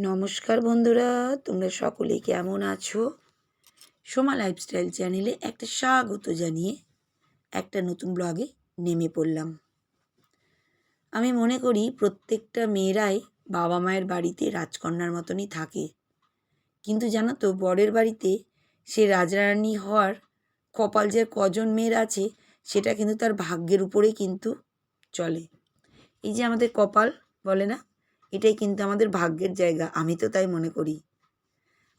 নমস্কার বন্ধুরা, তোমরা সকলে কেমন আছো? সোমা লাইফস্টাইল চ্যানেলে একটা স্বাগত জানিয়ে একটা নতুন ব্লগে নেমে পড়লাম। আমি মনে করি প্রত্যেকটা মেয়েরাই বাবা মায়ের বাড়িতে রাজকন্যার মতনই থাকে, কিন্তু জানো তো বরের বাড়িতে সে রাজরানী হওয়ার কপাল যে কজন মেয়ের আছে সেটা কিন্তু তার ভাগ্যের উপরেই কিন্তু চলে। এই যে আমাদের কপাল বলে না, এটাই কিন্তু আমাদের ভাগ্যের জায়গা, আমি তো তাই মনে করি।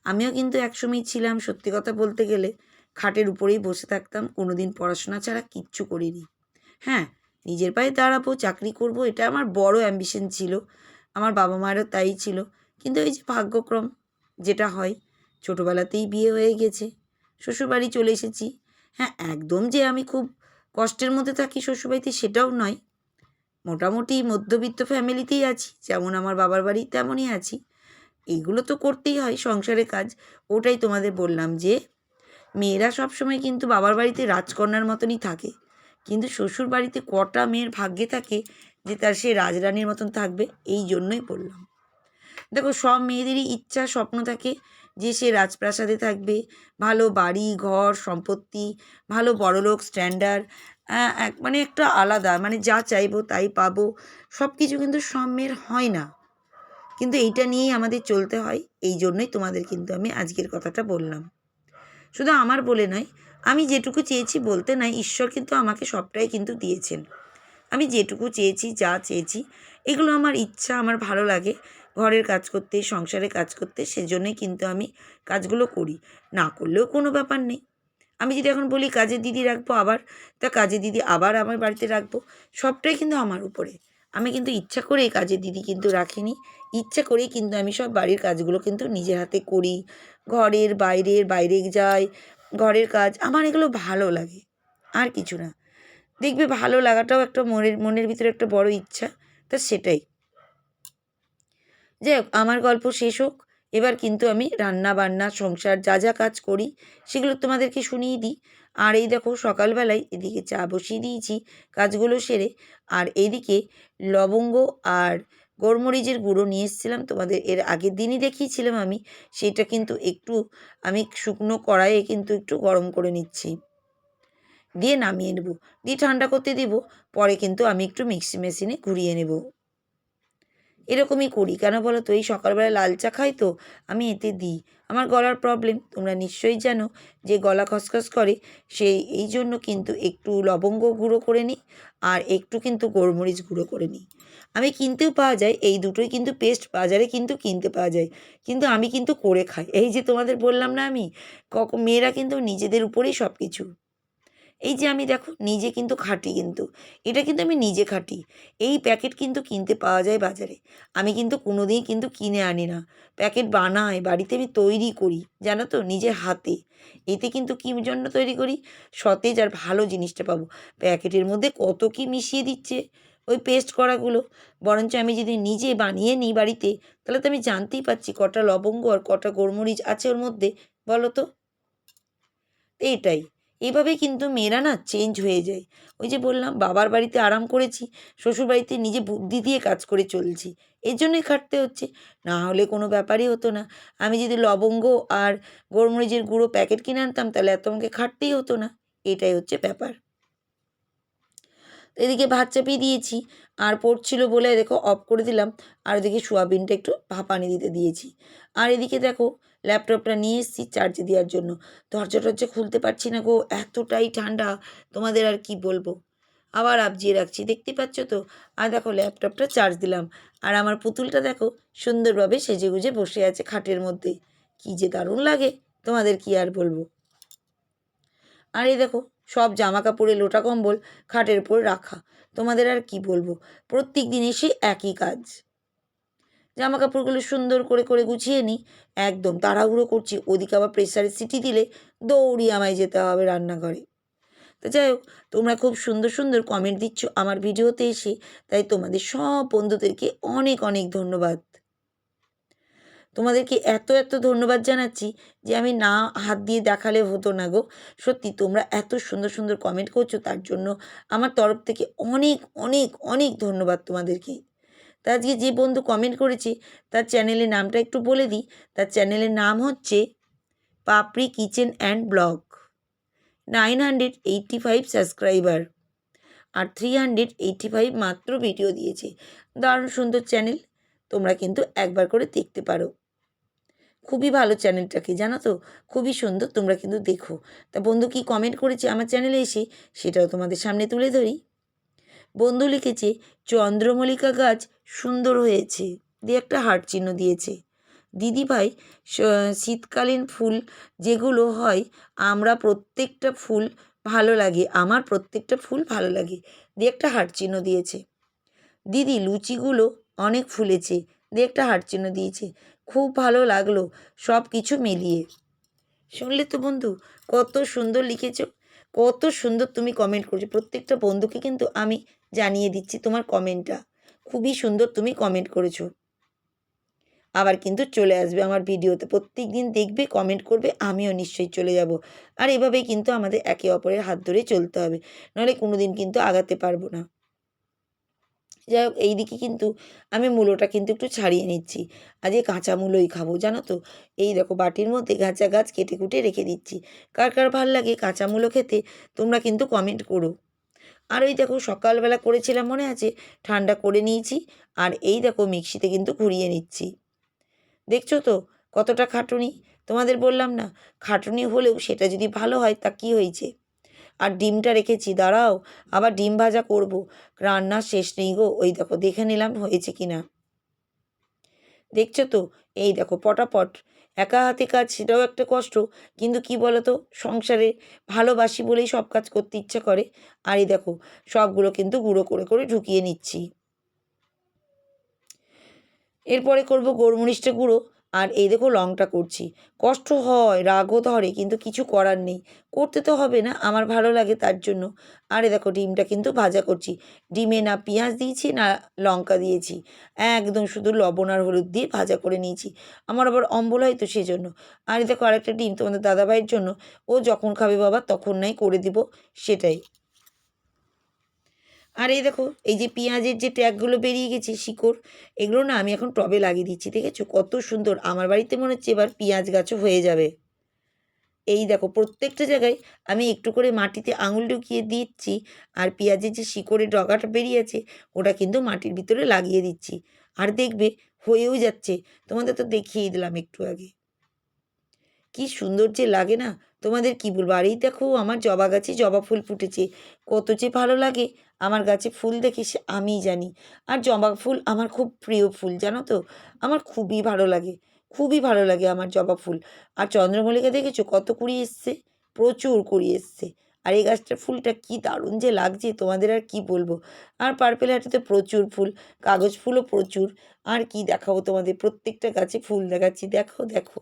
আমিও কিন্তু একসময় ছিলাম, সত্যি কথা বলতে গেলে খাটের উপরেই বসে থাকতাম, কোনো দিন পড়াশোনা ছাড়া কিচ্ছু করিনি। হ্যাঁ, নিজের পায়ে দাঁড়াবো, চাকরি করব, এটা আমার বড় অ্যাম্বিশন ছিল, আমার বাবা মায়েরও তাই ছিল। কিন্তু এই যে ভাগ্যক্রম যেটা হয়, ছোটোবেলাতেই বিয়ে হয়ে গেছে, শ্বশুরবাড়ি চলে এসেছি। হ্যাঁ, একদম যে আমি খুব কষ্টের মধ্যে থাকি শ্বশুরবাড়িতে সেটাও নয়, মোটামুটি মধ্যবিত্ত ফ্যামিলিতেই আছি, যেমন আমার বাবার বাড়ি তেমনই আছি। এইগুলো তো করতেই হয়, সংসারের কাজ। ওটাই তোমাদের বললাম যে মেয়েরা সবসময় কিন্তু বাবার বাড়িতে রাজকন্যার মতনই থাকে, কিন্তু শ্বশুর বাড়িতে কটা মেয়ের ভাগ্যে থাকে যে তার সে রাজরানীর মতন থাকবে, এই জন্যই বললাম। দেখো, সব মেয়েদেরই ইচ্ছা স্বপ্ন থাকে যে সে রাজপ্রাসাদে থাকবে, ভালো বাড়ি ঘর সম্পত্তি, ভালো বড়লোক স্ট্যান্ডার্ড, মানে একটা আলাদা, মানে যা চাইবো তাই পাবো, সব কিছু কিন্তু সব মেয়ের হয় না। কিন্তু এইটা নিয়েই আমাদের চলতে হয়, এই জন্যই তোমাদের কিন্তু আমি আজকের কথাটা বললাম। শুধু আমার বলে নয়, আমি যেটুকু চেয়েছি বলতে নয়, ঈশ্বর কিন্তু আমাকে সবটাই কিন্তু দিয়েছেন। আমি যেটুকু চেয়েছি, যা চেয়েছি, এগুলো আমার ইচ্ছা, আমার ভালো লাগে ঘরের কাজ করতে, সংসারে কাজ করতে, সেজন্যই কিন্তু আমি কাজগুলো করি। না করলেও কোনো ব্যাপার নেই। আমি যদি এখন বলি কাজের দিদি রাখবো, আবার তা কাজের দিদি আবার আমার বাড়িতে রাখবো, সবটাই কিন্তু আমার উপরে। আমি কিন্তু ইচ্ছা করে কাজের দিদি কিন্তু রাখিনি, ইচ্ছা করেই কিন্তু আমি সব বাড়ির কাজগুলো কিন্তু নিজের হাতে করি। ঘরের বাইরের, বাইরে যাই, ঘরের কাজ আমার এগুলো ভালো লাগে, আর কিছু না। দেখবে ভালো লাগাটাও একটা মনের মনের ভিতরে একটা বড় ইচ্ছা, তা সেটাই। যাই হোক, আমার গল্প শেষ হোক। এবার কিন্তু আমি রান্না বান্না সংসার যা যা কাজ করি সেগুলো তোমাদেরকে শুনিয়ে দিই। আর এই দেখো, সকালবেলায় এদিকে চা বসিয়ে দিয়েছি কাজগুলো সেরে, আর এইদিকে লবঙ্গ আর গোলমরিচের গুঁড়ো নিয়ে এসেছিলাম, তোমাদের এর আগের দিনই দেখিয়েছিলাম আমি। সেটা কিন্তু একটু আমি শুকনো কড়াইয়ে কিন্তু একটু গরম করে নিচ্ছি, দিয়ে নামিয়ে নেব, দিয়ে ঠান্ডা করতে দিব, পরে কিন্তু আমি একটু মিক্সি মেশিনে ঘুরিয়ে নেব। এরকমই করি, কেন বলো তো, এই সকালবেলা লাল চা খাই তো আমি, এতে দিই। আমার গলার প্রবলেম তোমরা নিশ্চয়ই জানো, যে গলা খসখস করে, এই জন্য কিন্তু একটু লবঙ্গ গুঁড়ো করে নিই, আর একটু কিন্তু গোলমরিচ গুঁড়ো করে নিই। আমি কিনতেও পাওয়া যায়, এই দুটোই কিন্তু পেস্ট বাজারে কিন্তু কিনতে পাওয়া যায়, কিন্তু আমি কিন্তু করে খাই। এই যে তোমাদের বললাম না, আমি মেয়েরা কিন্তু নিজেদের উপরেই সব কিছু। এই যে আমি দেখো নিজে কিন্তু খাটি, কিন্তু এটা কিন্তু আমি নিজে খাটি। এই প্যাকেট কিন্তু কিনতে পাওয়া যায় বাজারে, আমি কিন্তু কোনোদিনই কিন্তু কিনে আনি না। প্যাকেট বানাই বাড়িতে, আমি তৈরি করি জানো তো, নিজের হাতে। এতে কিন্তু কী জন্য তৈরি করি, সতেজ আর ভালো জিনিসটা পাবো। প্যাকেটের মধ্যে কত কী মিশিয়ে দিচ্ছে ওই পেস্ট করাগুলো, বরঞ্চ আমি যদি নিজে বানিয়ে নিই বাড়িতে, তাহলে তো আমি জানতেই পারছি কটা লবঙ্গ আর কটা গোলমরিচ আছে ওর মধ্যে, বলো তো। এইটাই, এইভাবেই কিন্তু মেয়েরা না চেঞ্জ হয়ে যায়। ওই যে বললাম, বাবার বাড়িতে আরাম করেছি, শ্বশুরবাড়িতে নিজে বুদ্ধি দিয়ে কাজ করে চলছি, এর জন্যই খাটতে হচ্ছে, না হলে কোনো ব্যাপারই হতো না। আমি যদি লবঙ্গ আর গোলমরিচের গুঁড়ো প্যাকেট কিনে আনতাম, তাহলে এত আমাকে খাটতেই হতো না। এটাই হচ্ছে ব্যাপার। এদিকে ভাত চাপিয়ে দিয়েছি, আর পড়ছিল বলে দেখো অফ করে দিলাম, আর ওদিকে সোয়াবিনটা একটু ভাপানি দিতে দিয়েছি। আর এদিকে দেখো ল্যাপটপটা নিয়ে এসেছি চার্জে দেওয়ার জন্য, দরজা টরজা খুলতে পারছি না গো, এতটাই ঠান্ডা, তোমাদের আর কি বলবো। আবার আবজিয়ে রাখছি, দেখতে পাচ্ছ তো। আর দেখো ল্যাপটপটা চার্জ দিলাম, আর আমার পুতুলটা দেখো সুন্দরভাবে সেজেগুজে বসে আছে খাটের মধ্যে, কী যে দারুণ লাগে, তোমাদের কি আর বলবো। আর এই দেখো সব জামা কাপড়ে লোটা কম্বল খাটের উপর রাখা, তোমাদের আর কি বলবো। প্রত্যেক দিন এসে একই কাজ, জামা কাপড়গুলো সুন্দর করে করে গুছিয়ে নিই, একদম তাড়াহুড়ো করছি, ওদিকে আবার প্রেসারে সিটি দিলে দৌড়িয়ে আমায় যেতে হবে রান্নাঘরে। তো যাই হোক, তোমরা খুব সুন্দর সুন্দর কমেন্ট দিচ্ছ আমার ভিডিওতে এসে, তাই তোমাদের সব বন্ধুদেরকে অনেক অনেক ধন্যবাদ। তোমাদেরকে এত এত ধন্যবাদ জানাচ্ছি যে আমি না হাত দিয়ে দেখালে হতো না গো। সত্যি তোমরা এত সুন্দর সুন্দর কমেন্ট করছো, তার জন্য আমার তরফ থেকে অনেক অনেক অনেক ধন্যবাদ তোমাদেরকে। তা আজকে যে বন্ধু কমেন্ট করেছে তার চ্যানেলের নামটা একটু বলে দিই। তার চ্যানেলের নাম হচ্ছে পাপড়ি কিচেন অ্যান্ড ব্লগ। 985 সাবস্ক্রাইবার আর 385 মাত্র ভিডিও দিয়েছে। দারুণ সুন্দর চ্যানেল, তোমরা কিন্তু একবার করে দেখতে পারো। খুবই ভালো চ্যানেলটাকে, জানো তো, খুবই সুন্দর, তোমরা কিন্তু দেখো। তা বন্ধু কি কমেন্ট করেছে আমার চ্যানেলে এসে সেটাও তোমাদের সামনে তুলে ধরি। বন্ধু লিখেছে, চন্দ্রমল্লিকা গাছ সুন্দর হয়েছে দিয়ে একটা হার্ট চিহ্ন দিয়েছে। দিদিভাই, শীতকালীন ফুল যেগুলো হয় আমরা প্রত্যেকটা ফুল ভালো লাগে, আমার প্রত্যেকটা ফুল ভালো লাগে দিয়ে একটা হার্ট চিহ্ন দিয়েছে। দিদি, লুচিগুলো অনেক ফুলেছে দিয়ে একটা হার্ট চিহ্ন দিয়েছে। খুব ভালো লাগলো সব কিছু মিলিয়ে। শুনলে তো বন্ধু, কত সুন্দর লিখেছ, কত সুন্দর তুমি কমেন্ট করছো। প্রত্যেকটা বন্ধুকে কিন্তু আমি জানিয়ে দিচ্ছি তোমার কমেন্টটা, খুবই সুন্দর তুমি কমেন্ট করেছো। আবার কিন্তু চলে আসবে আমার ভিডিওতে, প্রত্যেক দিন দেখবে, কমেন্ট করবে, আমিও নিশ্চয়ই চলে যাব। আর এভাবেই কিন্তু আমাদের একে অপরের হাত ধরে চলতে হবে, নাহলে কোনো দিন কিন্তু আগাতে পারবো না। যাই হোক, এইদিকে কিন্তু আমি মূলোটা কিন্তু একটু ছাড়িয়ে নিচ্ছি। আজকে কাঁচা মূলোই খাবো, জানো তো। এই দেখো বাটির মধ্যে কাঁচা গাছ কেটে কুটে রেখে দিচ্ছি। কার কার ভাল লাগে কাঁচা মূলো খেতে তোমরা কিন্তু কমেন্ট করো। আর ওই দেখো সকালবেলা করেছিলাম মনে আছে, ঠান্ডা করে নিয়েছি। আর এই দেখো মিক্সিতে কিন্তু ঘুরিয়ে নিচ্ছি। দেখছো তো কতটা খাটুনি, তোমাদের বললাম না, খাটুনি হলেও সেটা যদি ভালো হয় তা কী হয়েছে। আর ডিমটা রেখেছি, দাঁড়াও আবার ডিম ভাজা করব, রান্নার শেষ নেই গো। ওই দেখো দেখে নিলাম হয়েছে কি না। দেখছো তো, এই দেখো পটাপট, একা হাতে কাজ সেটাও একটা কষ্ট, কিন্তু কি বলো তো, সংসারে ভালোবাসি বলেই সব কাজ করতে ইচ্ছা করে। আর এই দেখো সবগুলো কিন্তু গুঁড়ো করে করে ঢুকিয়ে নিচ্ছি। এরপরে করব গোলমরিচটা গুঁড়ো। আর এই দেখো লংটা করছি, কষ্ট হয়, রাগও ধরে, কিন্তু কিছু করার নেই, করতে তো হবে না, আমার ভালো লাগে তার জন্য। আর এই দেখো ডিমটা কিন্তু ভাজা করছি। ডিমে না পেঁয়াজ দিয়েছি না লঙ্কা দিয়েছি, একদম শুধু লবণ আর হলুদ দিয়ে ভাজা করে নিয়েছি। আমার আবার অম্বল হয় তো সেজন্য। আর এই দেখো আরেকটা ডিম তোমাদের দাদাভাইয়ের জন্য, ও যখন খাবে বাবা তখন নাই করে দিব, সেটাই। আর এই দেখো এই যে পেঁয়াজের যে ট্যাগগুলো বেরিয়ে গেছে, শিকড়, এগুলো না আমি এখন টবে লাগিয়ে দিচ্ছি। দেখেছো কত সুন্দর, আমার বাড়িতে মনে হচ্ছে এবার পেঁয়াজ গাছও হয়ে যাবে। এই দেখো প্রত্যেকটা জায়গায় আমি একটু করে মাটিতে আঙুল ঢুকিয়ে দিচ্ছি। আর পেঁয়াজের যে শিকড়ের ডগাটা বেরিয়েছে ওটা কিন্তু মাটির ভিতরে লাগিয়ে দিচ্ছি। আর দেখবে হয়েও যাচ্ছে, তোমাদের তো দেখিয়ে দিলাম একটু আগে। কি সুন্দর যে লাগে না, তোমাদের কি বলবো। আর এই দেখো আমার জবা গাছে জবা ফুল ফুটেছে, কত যে ভালো লাগে আমার গাছে ফুল দেখে সে আমিই জানি। আর জবা ফুল আমার খুব প্রিয় ফুল, জানো তো, আমার খুবই ভালো লাগে, খুবই ভালো লাগে আমার জবা ফুল। আর চন্দ্রমল্লিকা দেখেছো কত কুড়ি এসছে, প্রচুর কুড়ি এসছে। আর এই গাছটার ফুলটা কি দারুণ যে লাগছে, তোমাদের আর কি বলবো। আর পার্পেল হার্টেতে প্রচুর ফুল, কাগজ ফুলও প্রচুর। আর কি দেখাবো তোমাদের, প্রত্যেকটা গাছে ফুল দেখাচ্ছি, দেখো দেখো।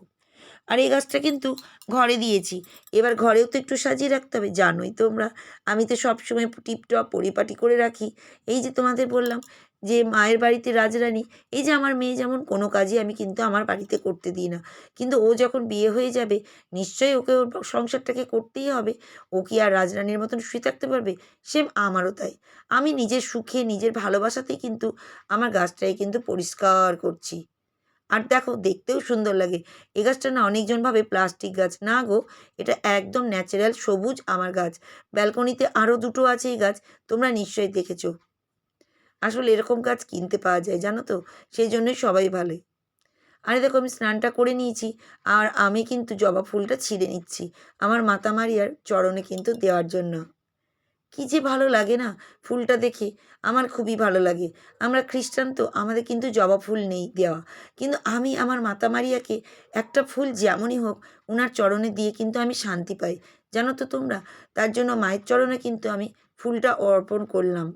আর এই গাছটা কিন্তু ঘরে দিয়েছি, এবার ঘরেও তো একটু সাজিয়ে রাখতে হবে, জানোই তোমরা আমি তো সবসময় টিপটপ পরিপাটি করে রাখি। এই যে তোমাদের বললাম যে মায়ের বাড়িতে রাজরানী, এই যে আমার মেয়ে যেমন কোনো কাজই আমি কিন্তু আমার বাড়িতে করতে দিই না, কিন্তু ও যখন বিয়ে হয়ে যাবে নিশ্চয়ই ওকে ওর সংসারটাকে করতেই হবে। ও কি আর রাজরানীর মতন শুয়ে থাকতে পারবে? সেম আমারও তাই, আমি নিজের সুখে নিজের ভালোবাসাতেই কিন্তু আমার গাছটাই কিন্তু পরিষ্কার করছি। আর দেখো দেখতেও সুন্দর লাগে। এই গাছটা না অনেকজন ভাবে প্লাস্টিক গাছ, না গো, এটা একদম ন্যাচারাল সবুজ আমার গাছ। ব্যালকনিতে আরও দুটো আছে এই গাছ, তোমরা নিশ্চয়ই দেখেছো। আসলে এরকম গাছ কিনতে পাওয়া যায়, জানো তো, সেই জন্যই সবাই ভালো। আরে দেখো আমি স্নানটা করে নিয়েছি, আর আমি কিন্তু জবা ফুলটা ছিঁড়ে নিচ্ছি আমার মাতা মারিয়ার চরণে কিন্তু দেওয়ার জন্য। কী যে ভালো লাগে না ফুলটা দেখে, আমার খুবই ভালো লাগে। আমরা খ্রিস্টান তো, আমাদের কিন্তু জবা ফুল নেই দেওয়া, কিন্তু আমি আমার মাতা মারিয়াকে একটা ফুল যেমনই হোক ওনার চরণে দিয়ে কিন্তু আমি শান্তি পাই, জানো তো তোমরা। তার জন্য মায়ের চরণে কিন্তু আমি ফুলটা অর্পণ করলাম।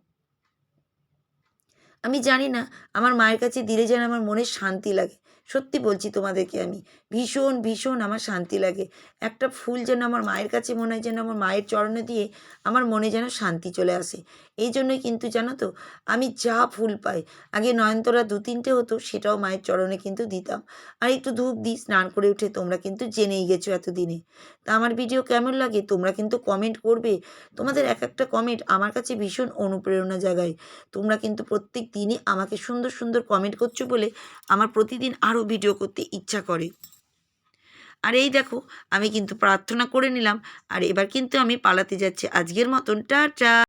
আমি জানি না, আমার মায়ের কাছে দিলে যেন আমার মনে শান্তি লাগে। সত্যি বলছি তোমাদেরকে, আমি ভীষণ ভীষণ আমার শান্তি লাগে। একটা ফুল যেন আমার মায়ের কাছে মনে হয় যেন আমার মায়ের চরণে দিয়ে আমার মনে যেন শান্তি চলে আসে। এই জন্যই কিন্তু জানো তো আমি যা ফুল পাই, আগে নয়নতারা 2-3টে হতো, সেটাও মায়ের চরণে কিন্তু দিতাম। আর একটু ধূপ দিই স্নান করে উঠে, তোমরা কিন্তু জেনেই গেছো এতদিনে। তা আমার ভিডিও কেমন লাগে তোমরা কিন্তু কমেন্ট করবে। তোমাদের এক একটা কমেন্ট আমার কাছে ভীষণ অনুপ্রেরণা জাগায়। তোমরা কিন্তু প্রত্যেক দিনই আমাকে সুন্দর সুন্দর কমেন্ট করছো বলে আমার প্রতিদিন আরও ভিডিও করতে ইচ্ছা করে। আর এই দেখো, আমি কিন্তু প্রার্থনা করে নিলাম, আর এবার কিন্তু আমি পালাতে যাচ্ছি। আজকের মতন টাটা।